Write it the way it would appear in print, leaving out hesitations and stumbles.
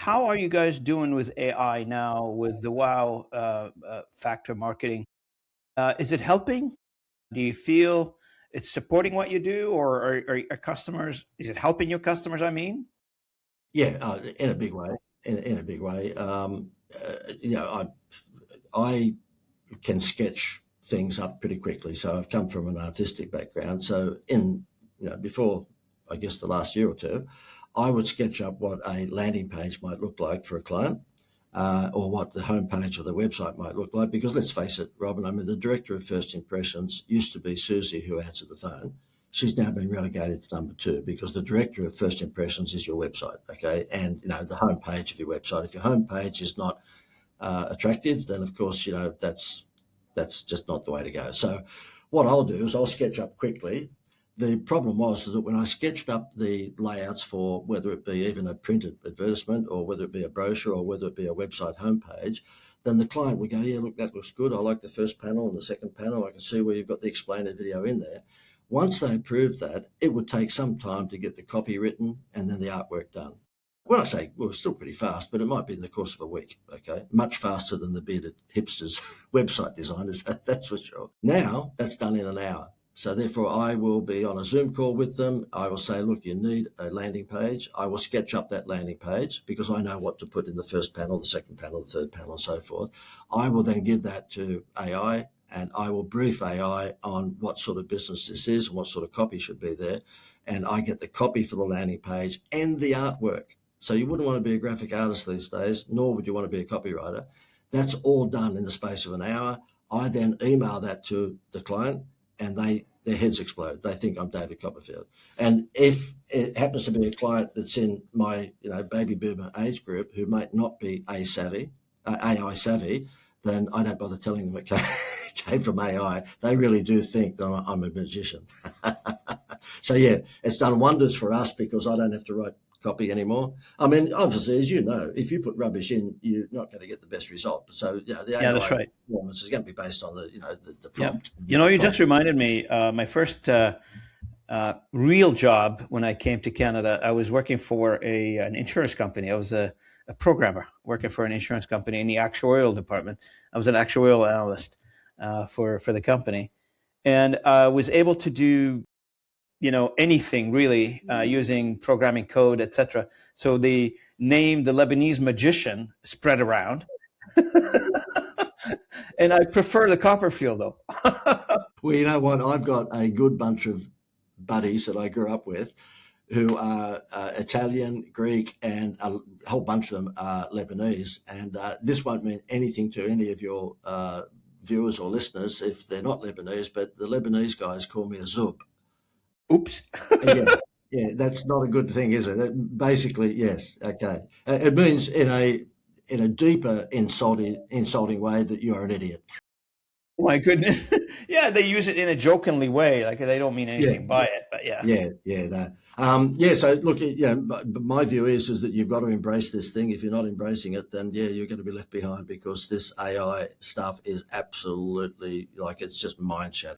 How are you guys doing with AI now with the wow factor marketing? Is it helping? Do you feel it's supporting what you do, or are customers? Is it helping your customers? I mean, Yeah, in a big way. In a big way. You know, I can sketch things up pretty quickly. So I've come from an artistic background. So before I guess the last year or two, I would sketch up what a landing page might look like for a client, or what the homepage of the website might look like. Because let's face it, Robin, I mean, the director of First Impressions used to be Susie, who answered the phone. She's now been relegated to number two because the director of First Impressions is your website, okay? And the homepage of your website. If your homepage is not attractive, then of course that's just not the way to go. So what I'll do is I'll sketch up quickly. The problem was that when I sketched up the layouts for whether it be even a printed advertisement or whether it be a brochure or whether it be a website homepage, then the client would go, yeah, look, that looks good. I like the first panel and the second panel. I can see where you've got the explainer video in there. Once they approved that, it would take some time to get the copy written and then the artwork done. When I say, well, it's still pretty fast, but it might be in the course of a week, okay? Much faster than the bearded hipsters website designers, that's for sure. Now, that's done in an hour. So therefore, I will be on a Zoom call with them. I will say, look, you need a landing page. I will sketch up that landing page because I know what to put in the first panel, the second panel, the third panel, and so forth. I will then give that to AI, and I will brief AI on what sort of business this is and what sort of copy should be there. And I get the copy for the landing page and the artwork. So you wouldn't want to be a graphic artist these days, nor would you want to be a copywriter. That's all done in the space of an hour. I then email that to the client, and their heads explode. They think I'm David Copperfield. And if it happens to be a client that's in my baby boomer age group who might not be AI savvy, then I don't bother telling them it came from AI. They really do think that I'm a magician. So yeah, it's done wonders for us because I don't have to write copy anymore. I mean, obviously, as you know, if you put rubbish in, you're not going to get the best result. So, the yeah, that's AI right. performance is going to be based on the Yeah, prompt. you just reminded me. My first real job when I came to Canada, I was working for an insurance company. I was a programmer working for an insurance company in the actuarial department. I was an actuarial analyst for the company, and I was able to do anything really using programming code, etc. So the name, the Lebanese magician, spread around. And I prefer the Copperfield, though. Well, you know what? I've got a good bunch of buddies that I grew up with who are Italian, Greek, and a whole bunch of them are Lebanese. And this won't mean anything to any of your viewers or listeners if they're not Lebanese, but the Lebanese guys call me a Zub. Oops. Yeah, that's not a good thing, is it? Basically, yes. Okay, it means in a deeper insulting way that you are an idiot. Oh my goodness. Yeah, they use it in a jokingly way. Like they don't mean anything by it, but yeah. Yeah. So look, but my view is that you've got to embrace this thing. If you're not embracing it, then you're going to be left behind because this AI stuff is absolutely it's just mind shattering.